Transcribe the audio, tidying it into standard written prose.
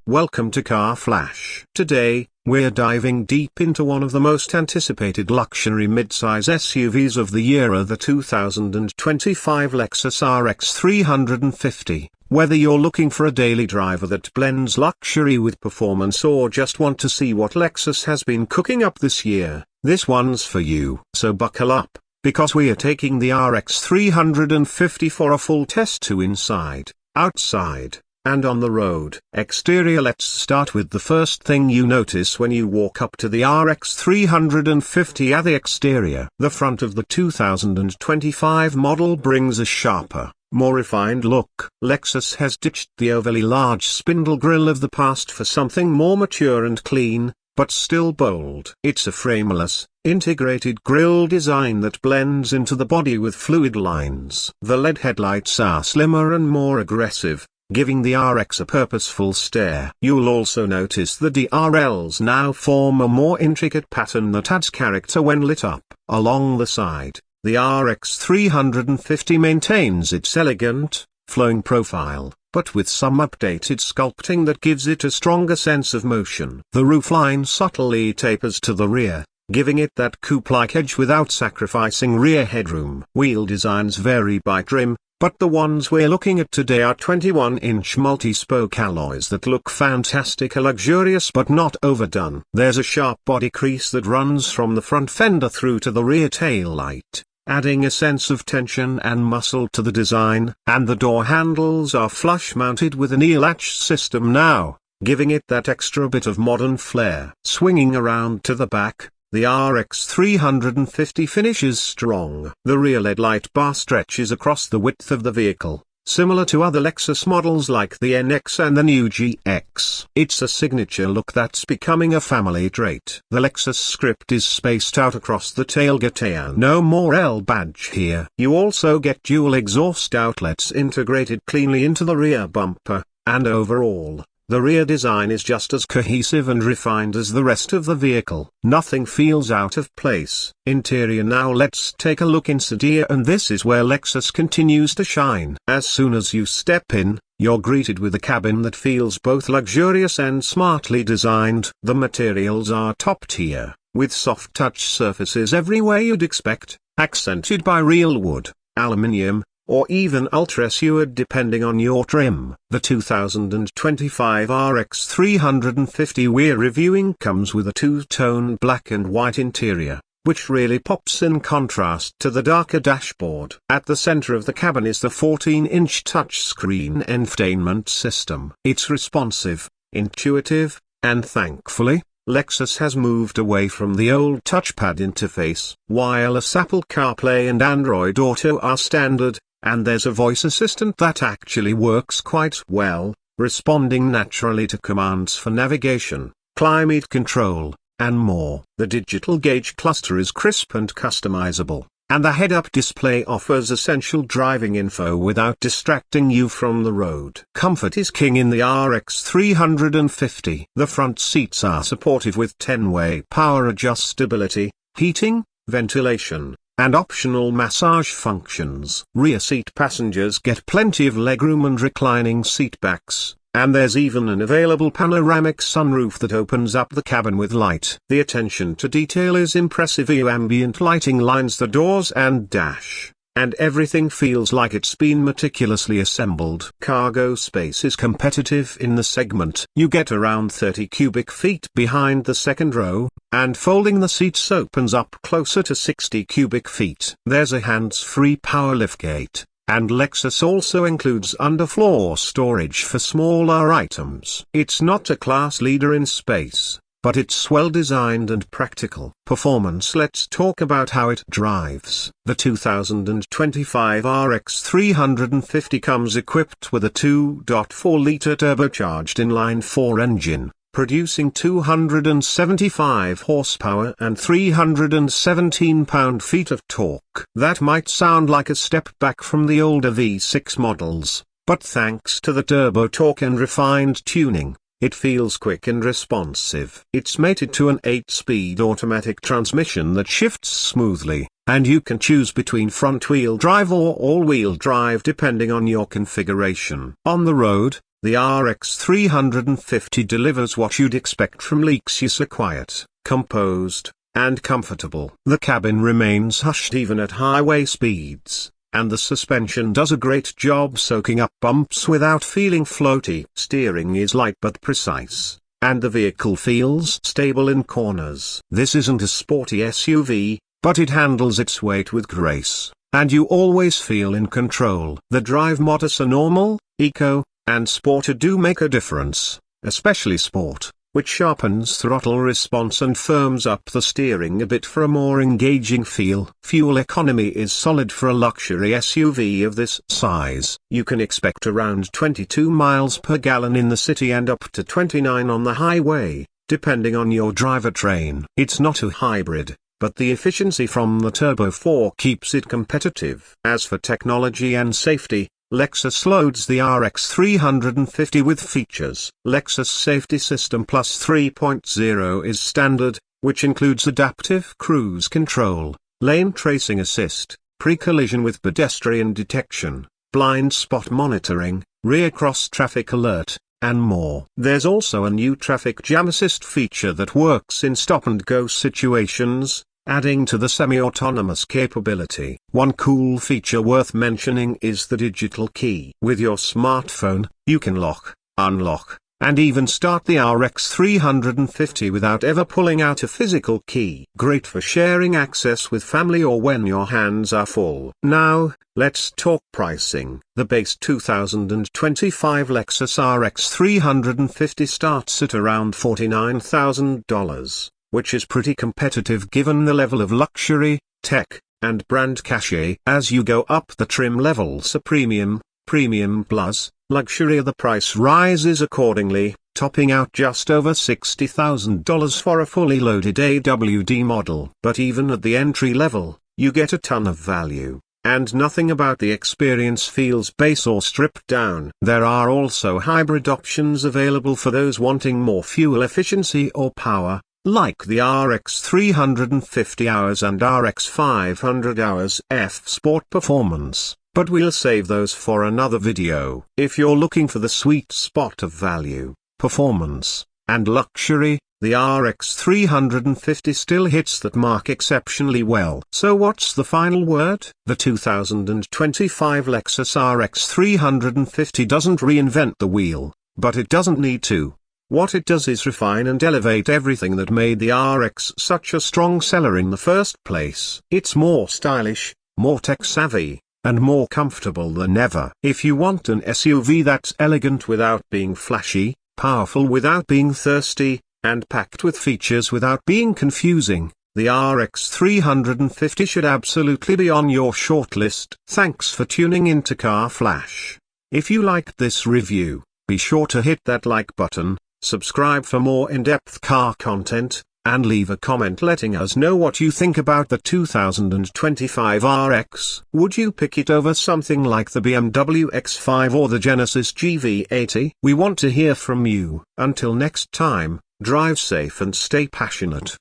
Welcome to Car Flash. Today, we're diving deep into one of the most anticipated luxury midsize SUVs of the year, the 2025 Lexus RX 350. Whether you're looking for a daily driver that blends luxury with performance or just want to see what Lexus has been cooking up this year, this one's for you. So buckle up, because we are taking the RX 350 for a full test to inside, outside, and on the road. Exterior. Let's start with the first thing you notice when you walk up to the RX 350 at the exterior. The front of the 2025 model brings a sharper, more refined look. Lexus has ditched the overly large spindle grille of the past for something more mature and clean, but still bold. It's a frameless, integrated grille design that blends into the body with fluid lines. The LED headlights are slimmer and more aggressive, giving the RX a purposeful stare. You'll also notice the DRLs now form a more intricate pattern that adds character when lit up. Along the side, the RX 350 maintains its elegant, flowing profile, but with some updated sculpting that gives it a stronger sense of motion. The roofline subtly tapers to the rear, giving it that coupe-like edge without sacrificing rear headroom. Wheel designs vary by trim, but the ones we're looking at today are 21-inch multi-spoke alloys that look fantastic, luxurious but not overdone. There's a sharp body crease that runs from the front fender through to the rear tail light, adding a sense of tension and muscle to the design. And the door handles are flush mounted with an e-latch system now, giving it that extra bit of modern flair. Swinging around to the back, the RX 350 finishes strong. The rear LED light bar stretches across the width of the vehicle, similar to other Lexus models like the NX and the new GX. It's a signature look that's becoming a family trait. The Lexus script is spaced out across the tailgate and no more L badge here. You also get dual exhaust outlets integrated cleanly into the rear bumper, and overall, the rear design is just as cohesive and refined as the rest of the vehicle. Nothing feels out of place. Interior. Now let's take a look inside here, and this is where Lexus continues to shine. As soon as you step in, you're greeted with a cabin that feels both luxurious and smartly designed. The materials are top tier, with soft touch surfaces everywhere you'd expect, accented by real wood, aluminium, or even ultra-suede depending on your trim. The 2025 RX 350 we're reviewing comes with a two-tone black and white interior, which really pops in contrast to the darker dashboard. At the center of the cabin is the 14-inch touchscreen infotainment system. It's responsive, intuitive, and thankfully, Lexus has moved away from the old touchpad interface. Wireless Apple CarPlay and Android Auto are standard, and there's a voice assistant that actually works quite well, responding naturally to commands for navigation, climate control, and more. The digital gauge cluster is crisp and customizable, and the head-up display offers essential driving info without distracting you from the road. Comfort is king in the RX 350. The front seats are supportive with 10-way power adjustability, heating, ventilation, and optional massage functions. Rear seat passengers get plenty of legroom and reclining seatbacks, and there's even an available panoramic sunroof that opens up the cabin with light. The attention to detail is impressive. Ambient lighting lines the doors and dash, and everything feels like it's been meticulously assembled. Cargo space is competitive in the segment. You get around 30 cubic feet behind the second row, and folding the seats opens up closer to 60 cubic feet. There's a hands-free power liftgate, and Lexus also includes underfloor storage for smaller items. It's not a class leader in space, but it's well designed and practical. Performance. Let's talk about how it drives. The 2025 RX 350 comes equipped with a 2.4-liter turbocharged inline-4 engine, producing 275 horsepower and 317 pound-feet of torque. That might sound like a step back from the older V6 models, but thanks to the turbo torque and refined tuning, it feels quick and responsive. It's mated to an 8-speed automatic transmission that shifts smoothly, and you can choose between front-wheel drive or all-wheel drive depending on your configuration. On the road, the RX 350 delivers what you'd expect from Lexus: quiet, composed, and comfortable. The cabin remains hushed even at highway speeds, and the suspension does a great job soaking up bumps without feeling floaty. Steering is light but precise, and the vehicle feels stable in corners. This isn't a sporty SUV, but it handles its weight with grace, and you always feel in control. The drive modes are normal, eco, and sport do make a difference, especially sport, which sharpens throttle response and firms up the steering a bit for a more engaging feel. Fuel economy is solid for a luxury SUV of this size. You can expect around 22 miles per gallon in the city and up to 29 on the highway, depending on your drivetrain. It's not a hybrid, but the efficiency from the Turbo 4 keeps it competitive. As for technology and safety, Lexus loads the RX 350 with features. Lexus Safety System Plus 3.0 is standard, which includes adaptive cruise control, lane tracing assist, pre-collision with pedestrian detection, blind spot monitoring, rear cross-traffic alert, and more. There's also a new traffic jam assist feature that works in stop-and-go situations, adding to the semi-autonomous capability. One cool feature worth mentioning is the digital key. With your smartphone, you can lock, unlock, and even start the RX 350 without ever pulling out a physical key. Great for sharing access with family or when your hands are full. Now, let's talk pricing. The base 2025 Lexus RX 350 starts at around $49,000. Which is pretty competitive given the level of luxury, tech, and brand cachet. As you go up the trim levels to premium, premium plus, luxury, the price rises accordingly, topping out just over $60,000 for a fully loaded AWD model. But even at the entry level, you get a ton of value, and nothing about the experience feels base or stripped down. There are also hybrid options available for those wanting more fuel efficiency or power, like the RX 350 hours and RX 500 hours F Sport Performance, but we'll save those for another video. If you're looking for the sweet spot of value, performance, and luxury, the RX 350 still hits that mark exceptionally well. So what's the final word? The 2025 Lexus RX 350 doesn't reinvent the wheel, but it doesn't need to. What it does is refine and elevate everything that made the RX such a strong seller in the first place. It's more stylish, more tech-savvy, and more comfortable than ever. If you want an SUV that's elegant without being flashy, powerful without being thirsty, and packed with features without being confusing, the RX 350 should absolutely be on your shortlist. Thanks for tuning in to Car Flash. If you liked this review, be sure to hit that like button, subscribe for more in-depth car content, and leave a comment letting us know what you think about the 2025 RX. Would you pick it over something like the BMW X5 or the Genesis GV80? We want to hear from you. Until next time, drive safe and stay passionate.